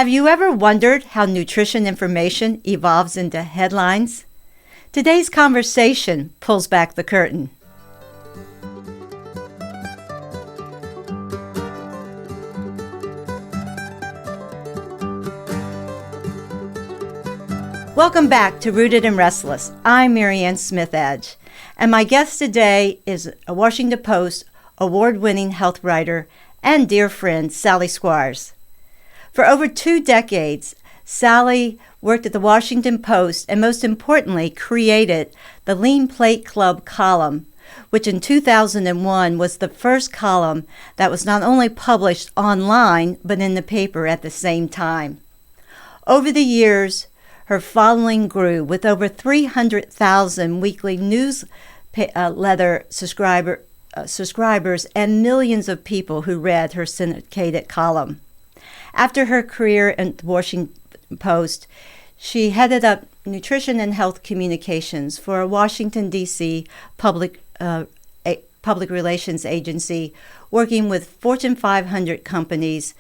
Have you ever wondered how nutrition information evolves into headlines? Today's conversation pulls back the curtain. Welcome back to Rooted and Restless. I'm Marianne Smith-Edge, and my guest today is a Washington Post award-winning health writer and dear friend, Sally Squires. For over 2 decades, Sally worked at the Washington Post and most importantly created the Lean Plate Club column, which in 2001 was the first column that was not only published online but in the paper at the same time. Over the years, her following grew with over 300,000 weekly newsletter subscribers and millions of people who read her syndicated column. After her career at the Washington Post, she headed up nutrition and health communications for a Washington, D.C. public relations agency working with Fortune 500 companies,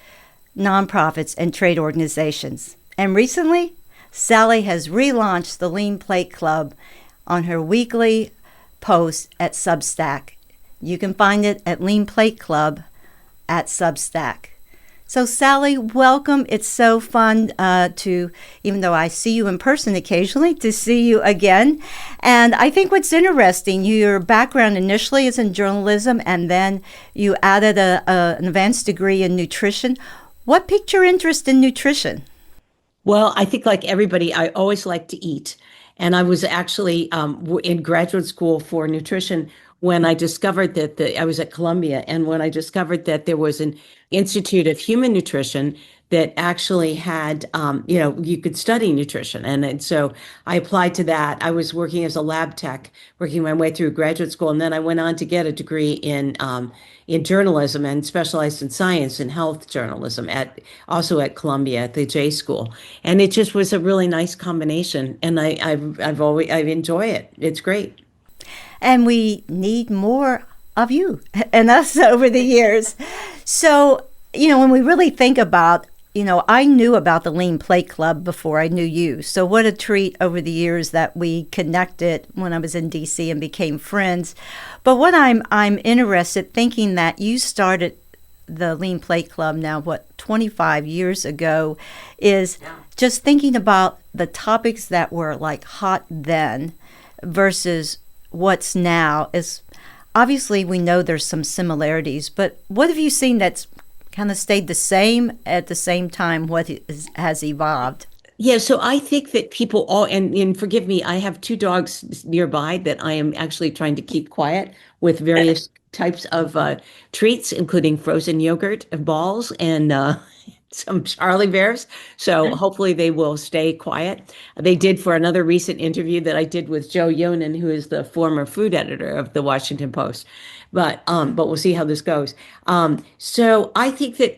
nonprofits, and trade organizations. And recently, Sally has relaunched the Lean Plate Club on her weekly post at Substack. You can find it at Lean Plate Club at Substack. So Sally, welcome. It's so fun even though I see you in person occasionally, to see you again. And I think what's interesting, your background initially is in journalism, and then you added an advanced degree in nutrition. What piqued your interest in nutrition? Well, I think like everybody, I always like to eat. And I was actually in graduate school for nutrition when I discovered that I was at Columbia, and when I discovered that there was an Institute of Human Nutrition that actually had, you could study nutrition. And so I applied to that. I was working as a lab tech, working my way through graduate school. And then I went on to get a degree in journalism and specialized in science and health journalism also at Columbia at the J School. And it just was a really nice combination. And I enjoy it. It's great. And we need more of you and us over the years. So, when we really think about, I knew about the Lean Plate Club before I knew you. So what a treat over the years that we connected when I was in DC and became friends. But what I'm interested, thinking that you started the Lean Plate Club now, 25 years ago, is just thinking about the topics that were like hot then versus what's now. Is obviously we know there's some similarities, but what have you seen that's kind of stayed the same at the same time what has evolved? Yeah, so I think that people and forgive me, I have 2 dogs nearby that I am actually trying to keep quiet with various types of treats, including frozen yogurt balls and some Charlie Bears. So hopefully they will stay quiet. They did for another recent interview that I did with Joe Yonan, who is the former food editor of the Washington Post. But we'll see how this goes. So I think that,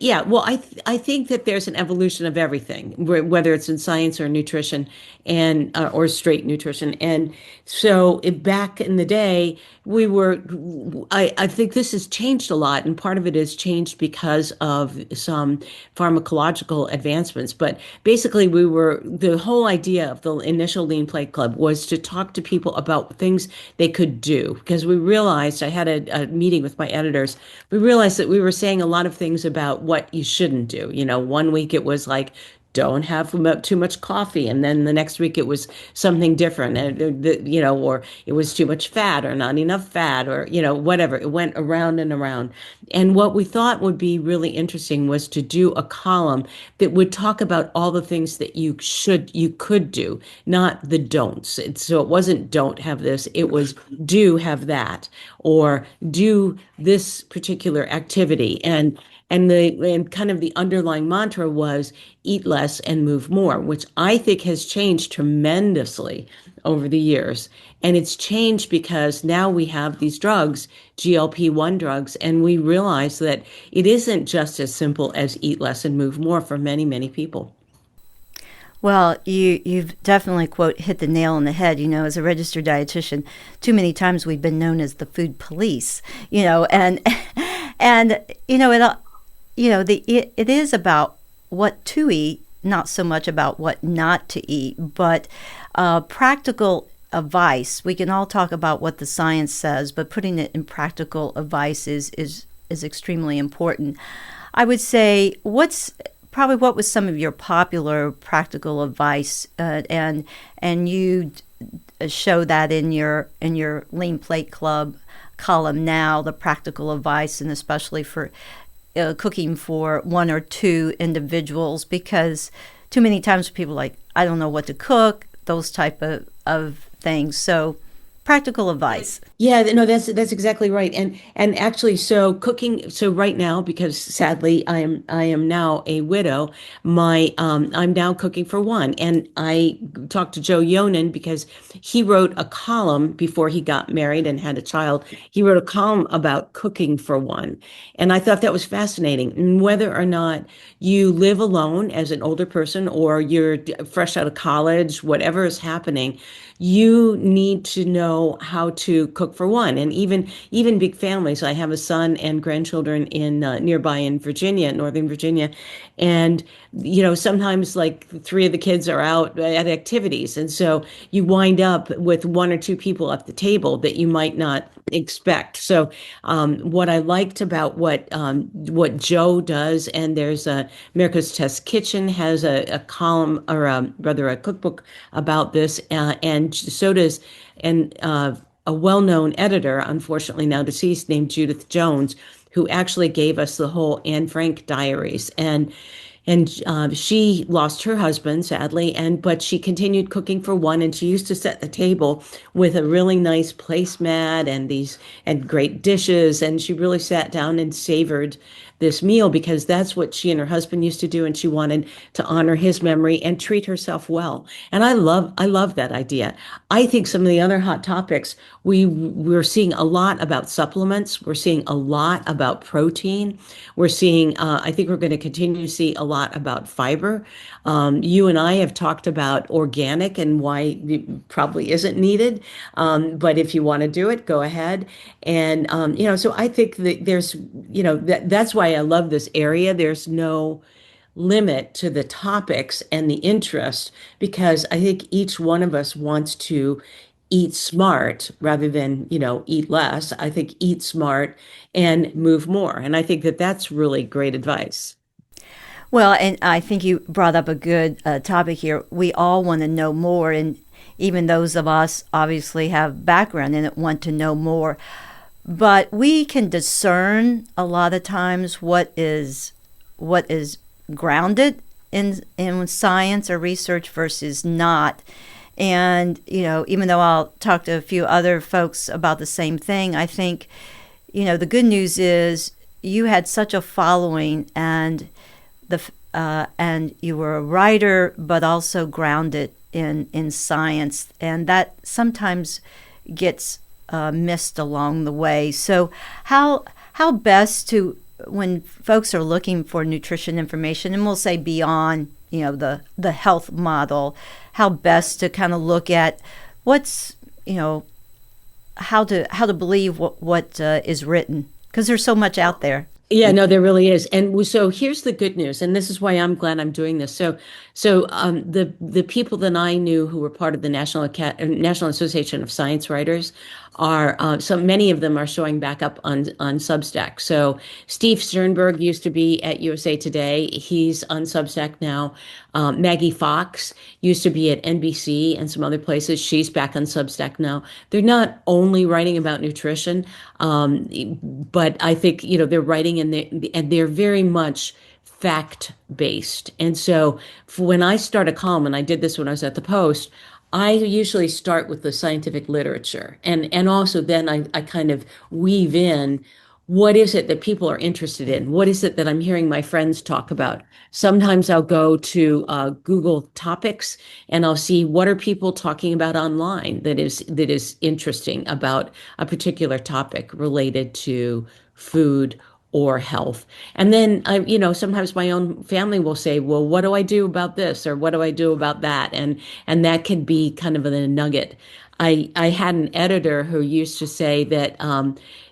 I think that there's an evolution of everything, whether it's in science or nutrition and or straight nutrition. And so back in the day, I think this has changed a lot. And part of it has changed because of some pharmacological advancements. But basically, the whole idea of the initial Lean Plate Club was to talk to people about things they could do. Because we realized, I had a meeting with my editors, we realized that we were saying a lot of things about what you shouldn't do. One week it was like, don't have too much coffee. And then the next week it was something different, or it was too much fat or not enough fat or, whatever. It went around and around. And what we thought would be really interesting was to do a column that would talk about all the things that you could do, not the don'ts. So it wasn't don't have this, it was do have that, or do this particular activity. And kind of the underlying mantra was eat less and move more, which I think has changed tremendously over the years. And it's changed because now we have these drugs, GLP-1 drugs, and we realize that it isn't just as simple as eat less and move more for many, many people. Well, you've definitely, quote, hit the nail on the head. As a registered dietitian, too many times we've been known as the food police, and it is about what to eat, not so much about what not to eat, but practical advice. We can all talk about what the science says, but putting it in practical advice is extremely important. I would say, what was some of your popular practical advice, and you show that in your Lean Plate Club column now, the practical advice, and especially for cooking for one or two individuals, because too many times people are like, I don't know what to cook, those type of things. So practical advice. Yeah, no, that's exactly right. And actually, so cooking, so right now, because sadly I am now a widow, my I'm now cooking for one. And I talked to Joe Yonan because he wrote a column before he got married and had a child. He wrote a column about cooking for one. And I thought that was fascinating. And whether or not you live alone as an older person or you're fresh out of college, whatever is happening, you need to know how to cook for one. And even big families. I have a son and grandchildren in nearby in Virginia, Northern Virginia, and sometimes like three of the kids are out at activities, and so you wind up with one or two people at the table that you might not expect. So what I liked about what Joe does, and there's America's Test Kitchen has a column, or rather a cookbook about this, and so does and a well-known editor, unfortunately now deceased, named Judith Jones, who actually gave us the whole Anne Frank diaries. And she lost her husband, sadly, but she continued cooking for one, and she used to set the table with a really nice placemat and great dishes, and she really sat down and savored this meal because that's what she and her husband used to do, and she wanted to honor his memory and treat herself well. And I love that idea. I think some of the other hot topics, we're seeing a lot about supplements. We're seeing a lot about protein. We're seeing, I think we're going to continue to see a lot about fiber. You and I have talked about organic and why it probably isn't needed. But if you want to do it, go ahead. And, so I think that that's why I love this area. There's no limit to the topics and the interest because I think each one of us wants to eat smart rather than, eat less. I think eat smart and move more. And I think that that's really great advice. Well, and I think you brought up a good topic here. We all want to know more, and even those of us obviously have background in it want to know more. But we can discern a lot of times what is grounded in science or research versus not. And even though I'll talk to a few other folks about the same thing, I think the good news is you had such a following, and you were a writer, but also grounded in science, and that sometimes gets missed along the way. So how best to, when folks are looking for nutrition information, and we'll say beyond the health model, how best to kind of look at what's how to believe what is written, because there's so much out there. Yeah, no, there really is. And so here's the good news, and this is why I'm glad I'm doing this. So the people that I knew who were part of the National Association of Science Writers are so many of them are showing back up on Substack. So Steve Sternberg used to be at USA Today. He's on Substack now. Maggie Fox used to be at NBC and some other places. She's back on Substack now. They're not only writing about nutrition, but I think they're writing and they're very much fact based. And so when I start a column, and I did this when I was at the Post, I usually start with the scientific literature, and also then I kind of weave in what is it that people are interested in? What is it that I'm hearing my friends talk about? Sometimes I'll go to Google Topics and I'll see what are people talking about online that is interesting about a particular topic related to food or health. And then sometimes my own family will say, well, what do I do about this? Or what do I do about that? And that can be kind of a nugget. I had an editor who used to say that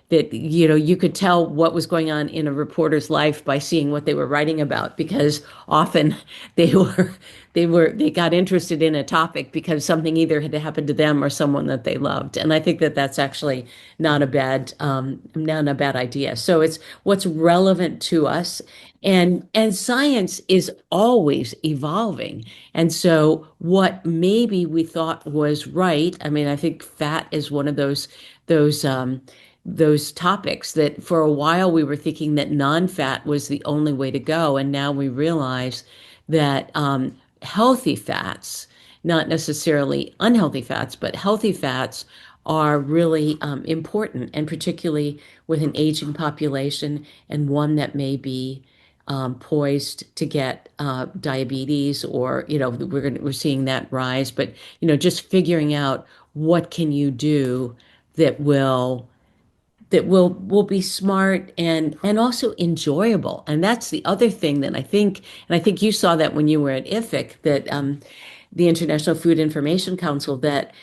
that you could tell what was going on in a reporter's life by seeing what they were writing about, because often they were they got interested in a topic because something either had happened to them or someone that they loved. And I think that that's actually not a bad idea. So it's what's relevant to us. And science is always evolving. And so what maybe we thought was right, I mean, I think fat is one of those those topics that for a while we were thinking that non-fat was the only way to go. And now we realize that healthy fats, not necessarily unhealthy fats, but healthy fats are really important, and particularly with an aging population and one that may be poised to get diabetes, or we're seeing that rise. But just figuring out what can you do that will be smart and also enjoyable. And that's the other thing that I think, and I think you saw that when you were at IFIC, that the International Food Information Council, that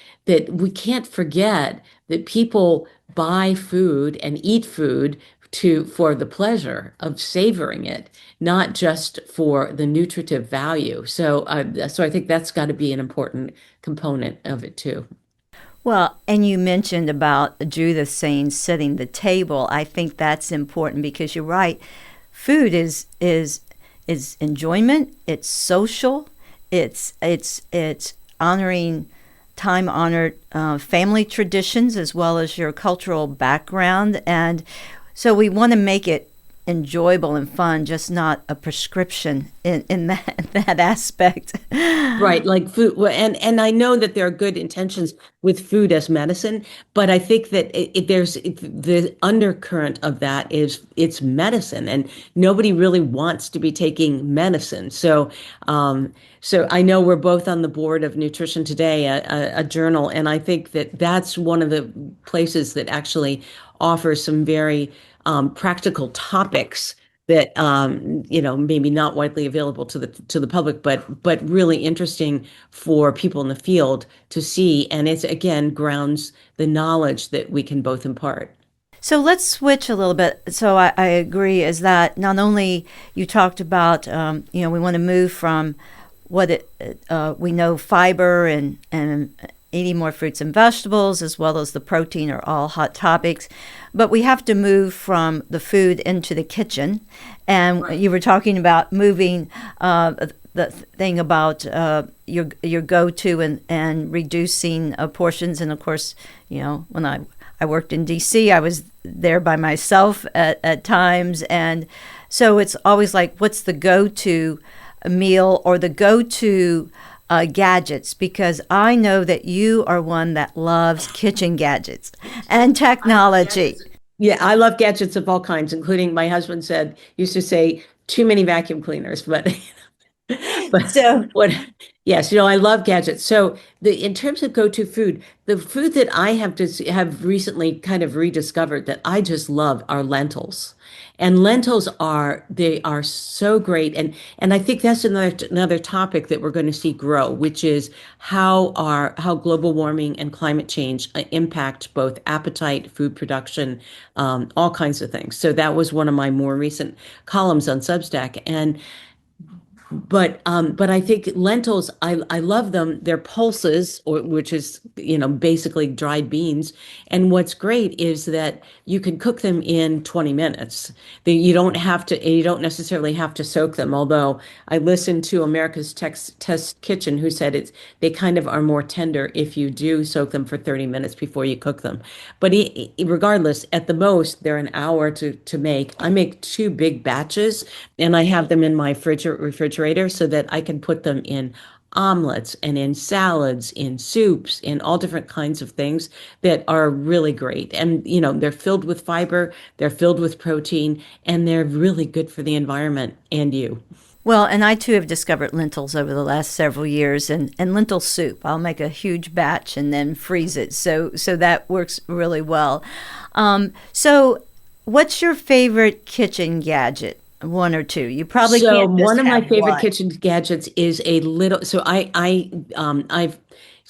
we can't forget that people buy food and eat food for the pleasure of savoring it, not just for the nutritive value. So I think that's got to be an important component of it too. Well, and you mentioned about Judith saying setting the table. I think that's important because you're right. Food is enjoyment. It's social. It's honoring time honored family traditions as well as your cultural background, and so we want to make it enjoyable and fun, just not a prescription in that aspect. Right, like food, and I know that there are good intentions with food as medicine, but I think that the undercurrent of that is it's medicine, and nobody really wants to be taking medicine. So I know we're both on the board of Nutrition Today, a journal, and I think that that's one of the places that actually offers some very practical topics that maybe not widely available to the public, but really interesting for people in the field to see. And it's again grounds the knowledge that we can both impart. So let's switch a little bit. So I agree is that not only you talked about, we want to move from we know fiber and eating more fruits and vegetables as well as the protein are all hot topics, but we have to move from the food into the kitchen. And right. You were talking about moving the thing about your go-to and reducing portions. And of course, when I worked in DC, I was there by myself at times. And so it's always like, what's the go-to meal or the go-to gadgets? Because I know that you are one that loves kitchen gadgets and technology. Yeah, I love gadgets of all kinds, including my husband used to say too many vacuum cleaners, but So what? Yes, I love gadgets. So in terms of go-to food, the food that I have recently kind of rediscovered that I just love are lentils. And lentils they are so great. And I think that's another topic that we're going to see grow, which is how global warming and climate change impact both appetite, food production, all kinds of things. So that was one of my more recent columns on Substack. But I think lentils, I love them. They're pulses, which is basically dried beans. And what's great is that you can cook them in 20 minutes. You don't necessarily have to soak them. Although I listened to America's Test Kitchen, who said they kind of are more tender if you do soak them for 30 minutes before you cook them. But regardless, at the most they're an hour to make. I make 2 big batches, and I have them in my refrigerator so that I can put them in omelets and in salads, in soups, in all different kinds of things that are really great. And, they're filled with fiber, they're filled with protein, and they're really good for the environment and you. Well, and I too have discovered lentils over the last several years, and lentil soup. I'll make a huge batch and then freeze it. So that works really well. So what's your favorite kitchen gadget? One or two. You probably can't just one of my have favorite one. kitchen gadgets is a little. So I've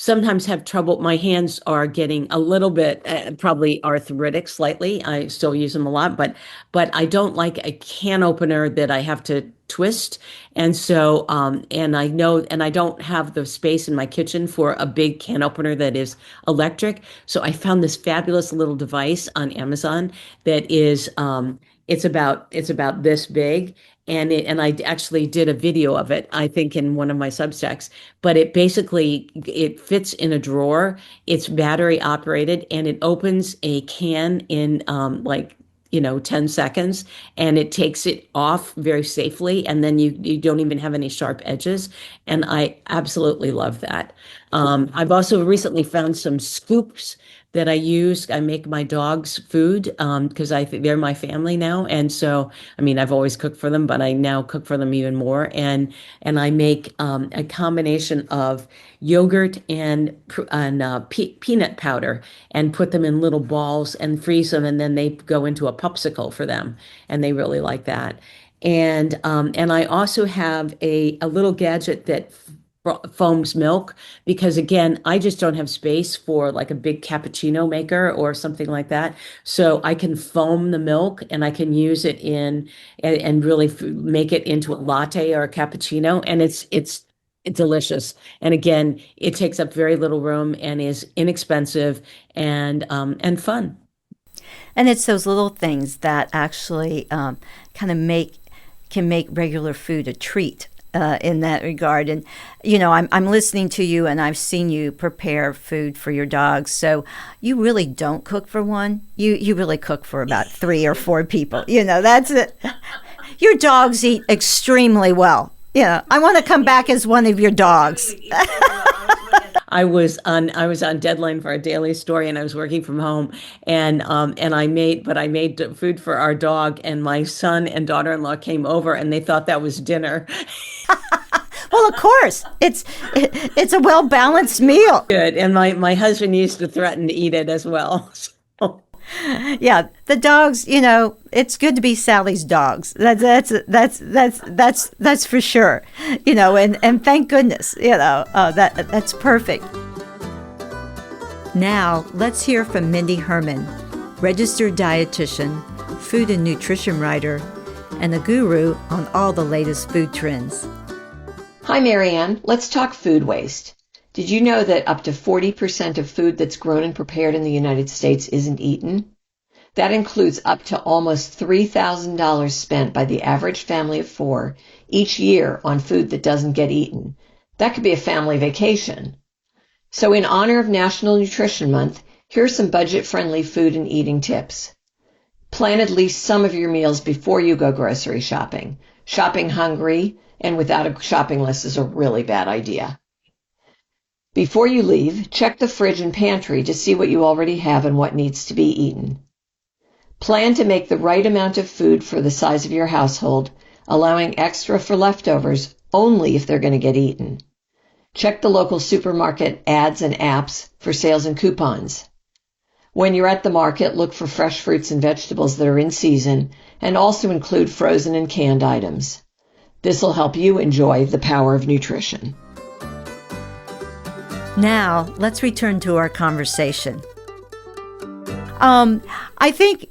sometimes have trouble. My hands are getting a little bit probably arthritic slightly. I still use them a lot, but I don't like a can opener that I have to twist. And so and I know and I don't have the space in my kitchen for a big can opener that is electric. So I found this fabulous little device on Amazon that is it's about this big, and I actually did a video of it, I think, in one of my Substacks. But it fits in a drawer. It's battery operated, and it opens a can in 10 seconds, and it takes it off very safely, and then you don't even have any sharp edges. And I absolutely love that. I've also recently found some scoops that I use. I make my dogs food because I think they're my family now. And so, I mean, I've always cooked for them, but I now cook for them even more. And I make a combination of yogurt and peanut powder, and put them in little balls and freeze them, and then they go into a popsicle for them, and they really like that. And I also have a little gadget that foams milk, because again, I just don't have space for like a big cappuccino maker or something like that. So I can foam the milk, and I can use it and really make it into a latte or a cappuccino, and it's delicious. And again, it takes up very little room and is inexpensive and fun. And it's those little things that actually kind of can make regular food a treat in that regard. And I'm listening to you, and I've seen you prepare food for your dogs. So you really don't cook for one. You really cook for about 3 or 4 people. That's it. Your dogs eat extremely well. I want to come back as one of your dogs. I was on deadline for a daily story, and I was working from home, and I made food for our dog, and my son and daughter-in-law came over, and they thought that was dinner. Well, of course, it's a well-balanced meal. Good. And my husband used to threaten to eat it as well. So. Yeah, the dogs. It's good to be Sally's dogs. That's for sure. And thank goodness. That's perfect. Now let's hear from Mindy Herman, registered dietitian, food and nutrition writer, and a guru on all the latest food trends. Hi, Marianne. Let's talk food waste. Did you know that up to 40% of food that's grown and prepared in the United States isn't eaten? That includes up to almost $3,000 spent by the average family of 4 each year on food that doesn't get eaten. That could be a family vacation. So in honor of National Nutrition Month, here's some budget-friendly food and eating tips. Plan at least some of your meals before you go grocery shopping. Shopping hungry and without a shopping list is a really bad idea. Before you leave, check the fridge and pantry to see what you already have and what needs to be eaten. Plan to make the right amount of food for the size of your household, allowing extra for leftovers only if they're going to get eaten. Check the local supermarket ads and apps for sales and coupons. When you're at the market, look for fresh fruits and vegetables that are in season, and also include frozen and canned items. This will help you enjoy the power of nutrition. Now, let's return to our conversation. I think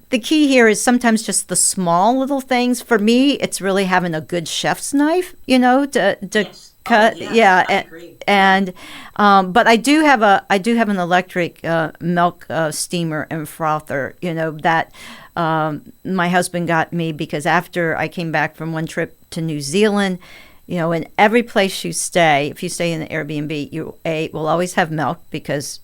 the key here is sometimes just the small little things. For me, it's really having a good chef's knife, to yes. Cut. Oh, yeah, I agree. But I do have an electric milk steamer and frother, that my husband got me because after I came back from one trip to New Zealand, in every place you stay, if you stay in an Airbnb, you will always have milk because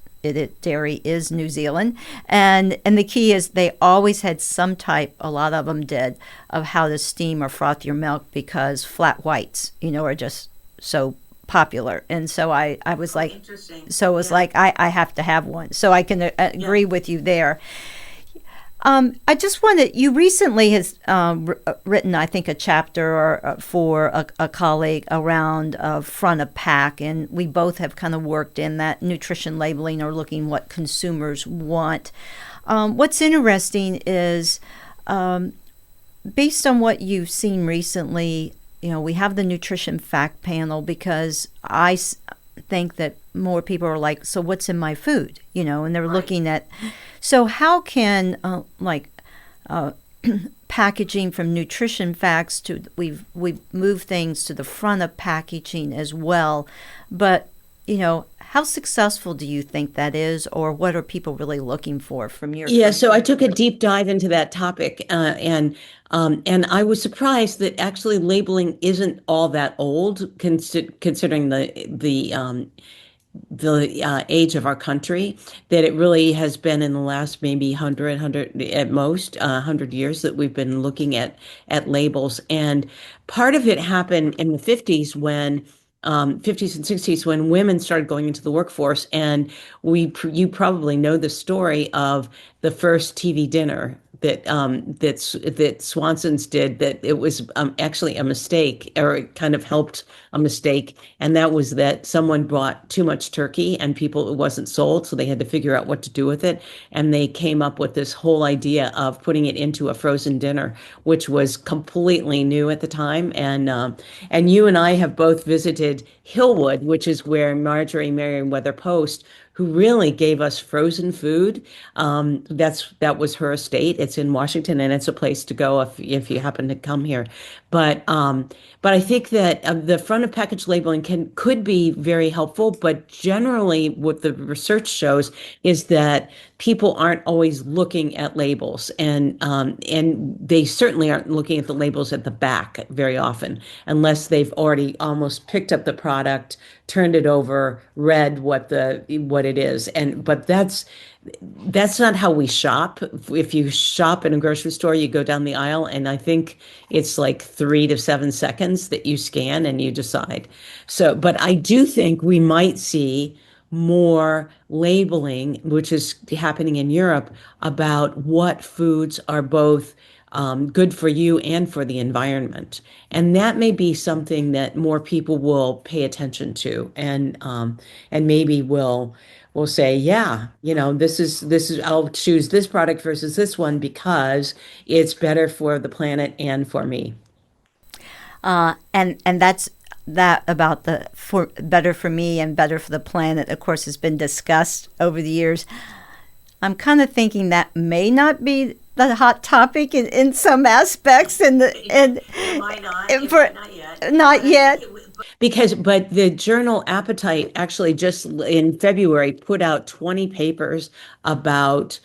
dairy is New Zealand. And the key is they always had some type, a lot of them did, of how to steam or froth your milk because flat whites, are just so popular. And so I was like, so it was like, I have to have one. So I can agree with you there. I just wanted, you recently has written, I think, a chapter for a colleague around front of pack, and we both have kind of worked in that nutrition labeling or looking what consumers want. What's interesting is, based on what you've seen recently, we have the nutrition fact panel because think that more people are like, so what's in my food? And they're looking at, so how can uh, packaging from nutrition facts to we've moved things to the front of packaging as well, but how successful do you think that is, or what are people really looking for from your Yeah, so I took a deep dive into that topic, and I was surprised that actually labeling isn't all that old, considering the age of our country, that it really has been in the last maybe 100 at most 100 years that we've been looking at labels. And part of it happened in the 50s when 50s and 60s when women started going into the workforce. And you probably know the story of the first TV dinner that Swanson's did, that it was actually a mistake, or it kind of helped a mistake. And that was that someone bought too much turkey and it wasn't sold. So they had to figure out what to do with it. And they came up with this whole idea of putting it into a frozen dinner, which was completely new at the time. And you and I have both visited Hillwood, which is where Marjorie Merriweather Post, who really gave us frozen food. That was her estate. It's in Washington, and it's a place to go if you happen to come here. But I think that the front of package labeling could be very helpful. But generally, what the research shows is that people aren't always looking at labels, and they certainly aren't looking at the labels at the back very often, unless they've already almost picked up the product, turned it over, read what it is. But that's not how we shop. If you shop in a grocery store, you go down the aisle, and I think it's like 3 to 7 seconds that you scan and you decide. So, but I do think we might see more labeling, which is happening in Europe, about what foods are both good for you and for the environment. And that may be something that more people will pay attention to, and maybe will say, yeah, this is I'll choose this product versus this one because it's better for the planet and for me. And that's that about the for better for me and better for the planet, of course, has been discussed over the years. I'm kind of thinking that may not be the hot topic in some aspects, It might not. Not yet. Not yet. But the journal Appetite actually just in February put out 20 papers about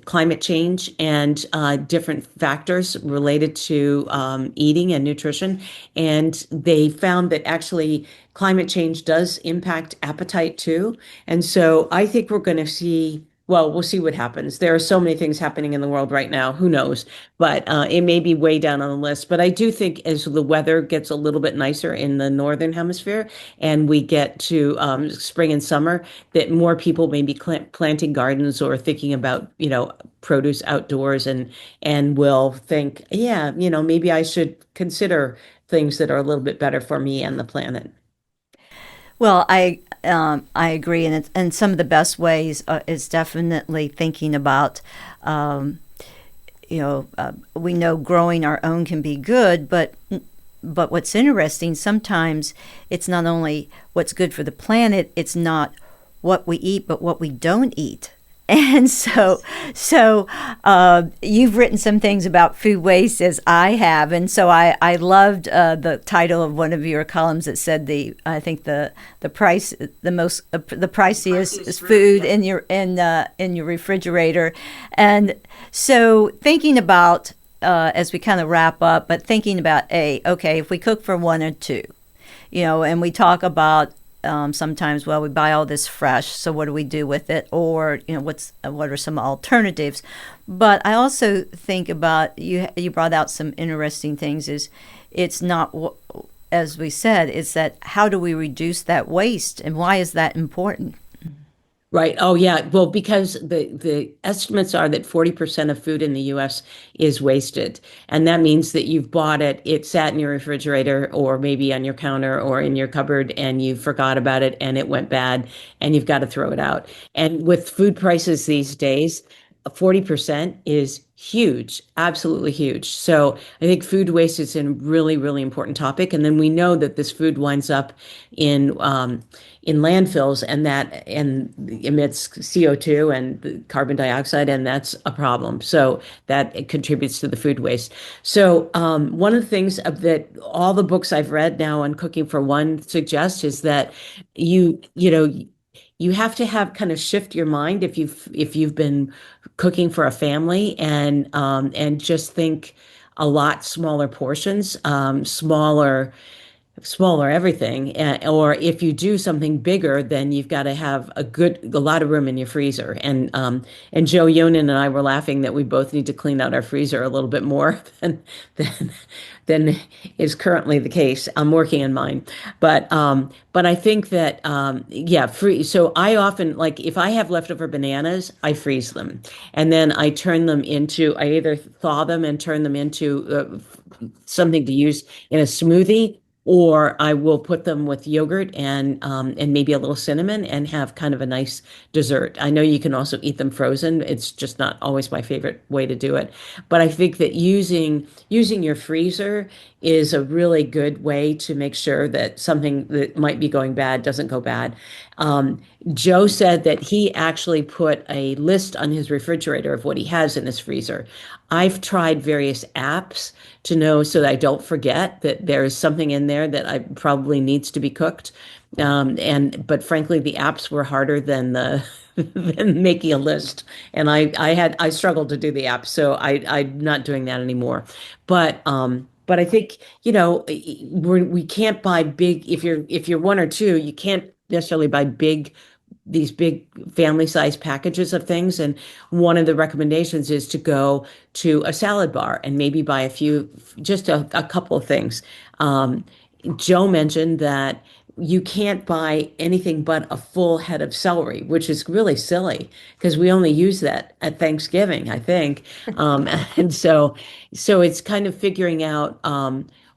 climate change and different factors related to eating and nutrition. And they found that actually climate change does impact appetite too. And so I think we're going to see. Well, we'll see what happens. There are so many things happening in the world right now. Who knows? But it may be way down on the list. But I do think as the weather gets a little bit nicer in the northern hemisphere and we get to spring and summer, that more people may be planting gardens or thinking about, produce outdoors, and will think, yeah, maybe I should consider things that are a little bit better for me and the planet. Well, I agree, and some of the best ways is definitely thinking about, we know growing our own can be good, but what's interesting, sometimes it's not only what's good for the planet, it's not what we eat, but what we don't eat. And so you've written some things about food waste, as I have, and so I loved the title of one of your columns that said I think the priciest food in your refrigerator. And so thinking about as we kind of wrap up, but thinking about okay, if we cook for one or two, and we talk about. Sometimes, well, we buy all this fresh, so what do we do with it? Or, what are some alternatives? But I also think about, you brought out some interesting things, it's not, as we said, it's that how do we reduce that waste, and why is that important? Right. Oh, yeah. Well, because the estimates are that 40% of food in the US is wasted. And that means that you've bought it, it sat in your refrigerator or maybe on your counter or in your cupboard, and you forgot about it and it went bad and you've got to throw it out. And with food prices these days, 40% is huge, absolutely huge. So I think food waste is a really, really important topic. And then we know that this food winds up in landfills, and that and emits CO2 and carbon dioxide, and that's a problem. So that it contributes to the food waste. So one of the things that all the books I've read now on cooking for one suggest is that you know you have to have kind of shift your mind if you've been cooking for a family, and just think a lot smaller portions, smaller everything. Or if you do something bigger, then you've got to have a lot of room in your freezer. And Joe Yonan and I were laughing that we both need to clean out our freezer a little bit more than than is currently the case. I'm working on mine, but I think that yeah, free. So I often, like, if I have leftover bananas, I freeze them, and then I either thaw them and turn them into something to use in a smoothie, or I will put them with yogurt and maybe a little cinnamon and have kind of a nice dessert. I know you can also eat them frozen. It's just not always my favorite way to do it. But I think that using your freezer is a really good way to make sure that something that might be going bad doesn't go bad. Joe said that he actually put a list on his refrigerator of what he has in his freezer. I've tried various apps to know so that I don't forget that there is something in there that I probably needs to be cooked. But frankly, the apps were harder than than making a list, and I struggled to do the apps, so I'm not doing that anymore. But I think, we can't buy big, if you're one or two, you can't necessarily buy these big family size packages of things. And one of the recommendations is to go to a salad bar and maybe buy just a couple of things. Joe mentioned that you can't buy anything but a full head of celery, which is really silly because we only use that at Thanksgiving, I think. And so it's kind of figuring out,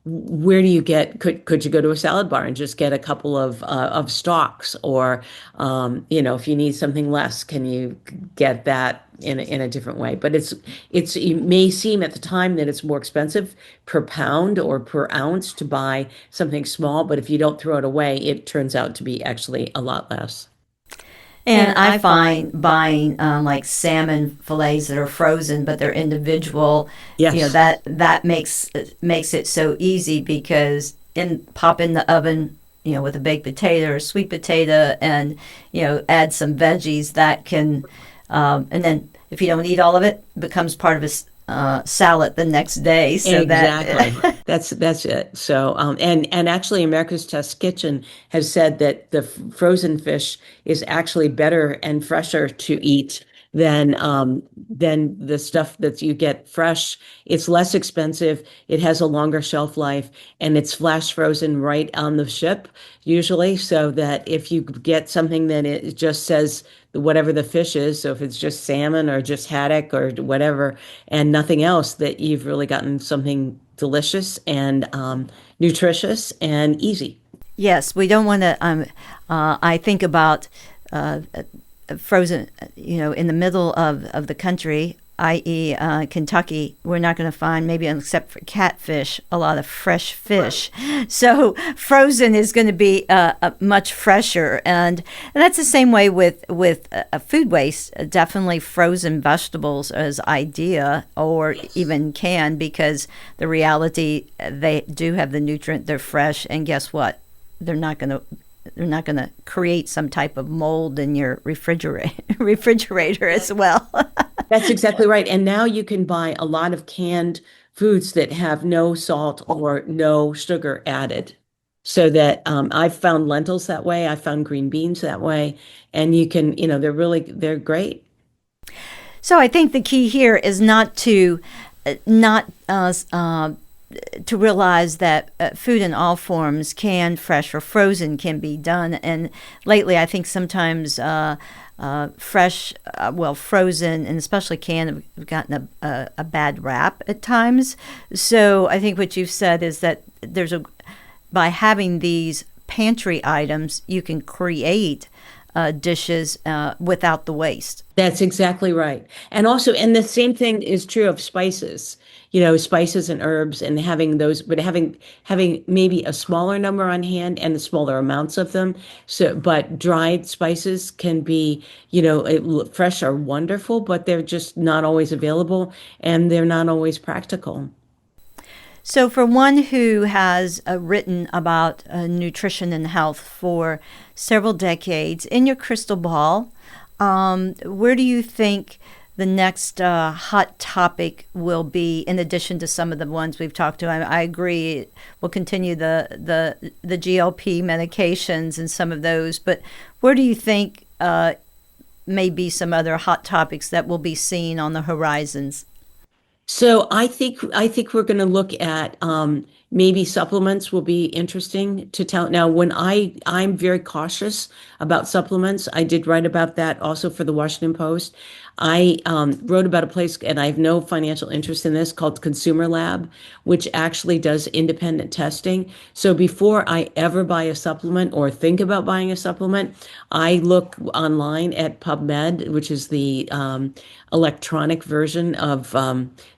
where do you could you go to a salad bar and just get a couple of stalks, or if you need something less, can you get that in a different way? But it may seem at the time that it's more expensive per pound or per ounce to buy something small, but if you don't throw it away, it turns out to be actually a lot less. And I find buying like salmon fillets that are frozen, but they're individual. Yes. That makes it so easy because pop in the oven, with a baked potato or sweet potato, and add some veggies that can, and then if you don't eat all of it, it becomes part of a salad the next day. So exactly. That's it. So and actually, America's Test Kitchen has said that the frozen fish is actually better and fresher to eat than the stuff that you get fresh. It's less expensive. It has a longer shelf life, and it's flash frozen right on the ship usually. So that if you get something that it just says whatever the fish is, so if it's just salmon or just haddock or whatever, and nothing else, that you've really gotten something delicious and nutritious and easy. Yes, we don't want to. I think about frozen, in the middle of the country, i.e. Kentucky, we're not going to find, maybe except for catfish, a lot of fresh fish. So frozen is going to be much fresher, and that's the same way with food waste. Definitely frozen vegetables is idea, or even canned, because the reality, they do have the nutrient, they're fresh, and guess what? They're not going to create some type of mold in your refrigerator as well. That's exactly right. And now you can buy a lot of canned foods that have no salt or no sugar added. So that I've found lentils that way. I found green beans that way. And you can, they're great. So I think the key here is not to realize that food in all forms, canned, fresh, or frozen, can be done. And lately, I think sometimes fresh, frozen, and especially canned, have gotten a bad rap at times. So I think what you've said is that by having these pantry items, you can create dishes without the waste. That's exactly right. And also, and the same thing is true of spices, spices and herbs, and having those, but having maybe a smaller number on hand and the smaller amounts of them. So, but dried spices can be, fresh are wonderful, but they're just not always available and they're not always practical. So, for one who has written about nutrition and health for several decades, in your crystal ball, where do you think the next hot topic will be, in addition to some of the ones we've talked to? I agree, we'll continue the GLP medications and some of those, but where do you think may be some other hot topics that will be seen on the horizons? So I think we're going to look at maybe supplements will be interesting to tell. Now, when I'm very cautious about supplements. I did write about that also for the Washington Post. I wrote about a place, and I have no financial interest in this, called Consumer Lab, which actually does independent testing. So before I ever buy a supplement or think about buying a supplement, I look online at PubMed, which is the electronic version of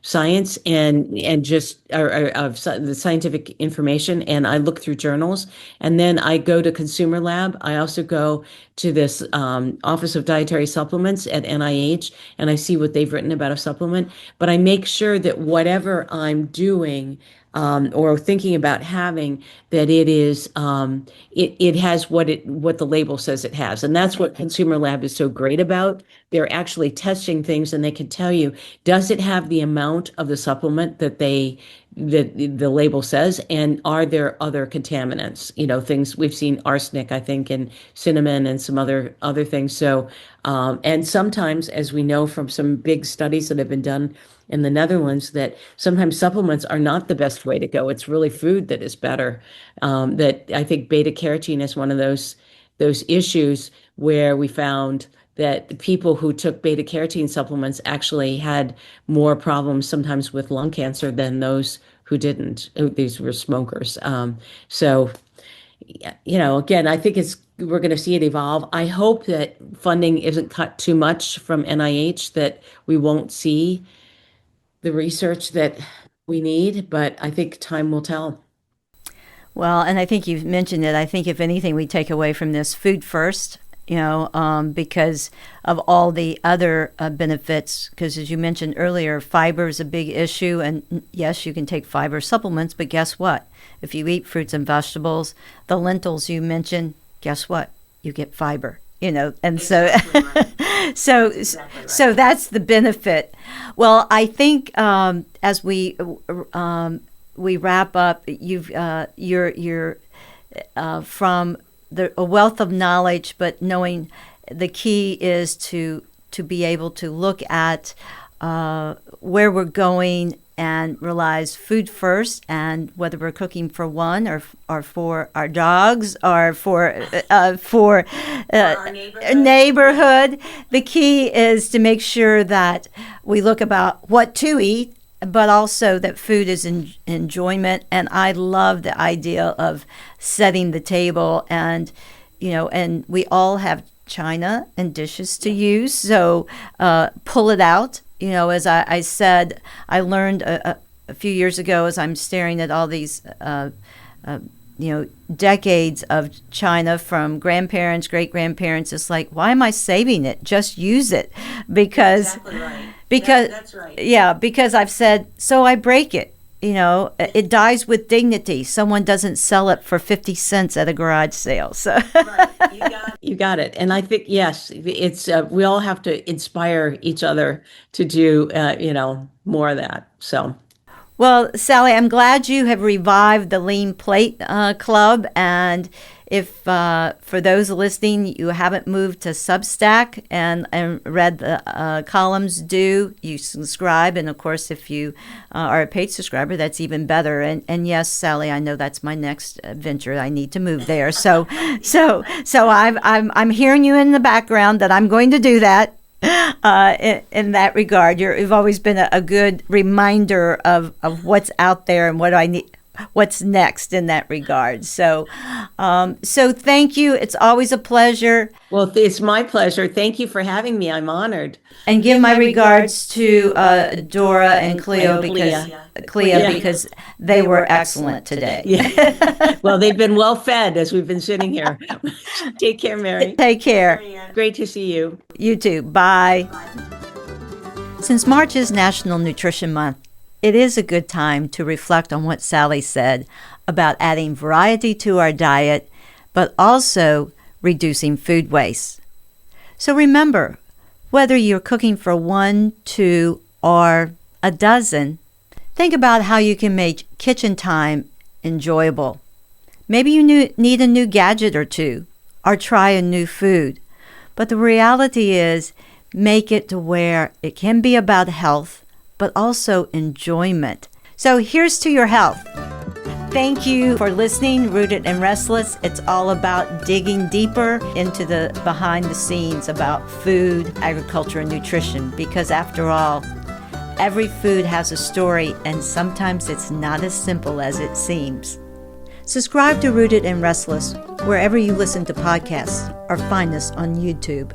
science and just of the scientific information, and I look through journals, and then I go to Consumer Lab. I also go to this Office of Dietary Supplements at NIH, and I see what they've written about a supplement. But I make sure that whatever I'm doing or thinking about having, that it is it has what the label says it has, and that's what Consumer Lab is so great about. They're actually testing things, and they can tell you, does it have the amount of the supplement that the label says, and are there other contaminants? Things we've seen, arsenic, I think, and cinnamon, and some other things. So, and sometimes, as we know from some big studies that have been done in the Netherlands, that sometimes supplements are not the best way to go. It's really food that is better. That I think beta carotene is one of those issues where we found that the people who took beta carotene supplements actually had more problems sometimes with lung cancer than those who didn't. These were smokers. So, again, I think we're going to see it evolve. I hope that funding isn't cut too much from NIH, that we won't see the research that we need, but I think time will tell. Well, and I think you've mentioned it. I think if anything we take away from this, food first, because of all the other benefits. Because as you mentioned earlier, fiber is a big issue. And yes, you can take fiber supplements, but guess what? If you eat fruits and vegetables, the lentils you mentioned, guess what? You get fiber. And so, so that's the benefit. Well, I think as we wrap up, you're from a wealth of knowledge, but knowing the key is to be able to look at where we're going and realize food first, and whether we're cooking for one or for our dogs or for our neighborhood. The key is to make sure that we look about what to eat, but also that food is enjoyment. And I love the idea of setting the table, and and we all have china and dishes to use, so pull it out. As I said, I learned a few years ago, as I'm staring at all these, decades of china from grandparents, great-grandparents. It's like, why am I saving it? Just use it. Because, exactly right. That's right. Yeah, because I've said, so I break it. It dies with dignity. Someone doesn't sell it for 50 cents at a garage sale. So right. You got it. And I think, yes, it's we all have to inspire each other to do, more of that. So. Well, Sally, I'm glad you have revived the Lean Plate Club. And if for those listening, you haven't moved to Substack and read the columns, you subscribe. And of course, if you are a paid subscriber, that's even better. And yes, Sally, I know that's my next venture. I need to move there. So I'm hearing you in the background that I'm going to do that. In that regard, you've always been a good reminder of what's out there and what I what's next in that regard. So thank you. It's always a pleasure. Well, it's my pleasure. Thank you for having me. I'm honored. And give my regards to Dora and Cleo because they were excellent today. Yeah. Well, they've been well fed as we've been sitting here. Take care, Mary. Take care. Great to see you. You too. Bye. Since March is National Nutrition Month, it is a good time to reflect on what Sally said about adding variety to our diet, but also reducing food waste. So remember, whether you're cooking for 1, 2, or a dozen, think about how you can make kitchen time enjoyable. Maybe you need a new gadget or two, or try a new food. But the reality is, make it to where it can be about health, but also enjoyment. So here's to your health. Thank you for listening, Rooted and Restless. It's all about digging deeper into the behind the scenes about food, agriculture, and nutrition. Because after all, every food has a story, and sometimes it's not as simple as it seems. Subscribe to Rooted and Restless wherever you listen to podcasts, or find us on YouTube.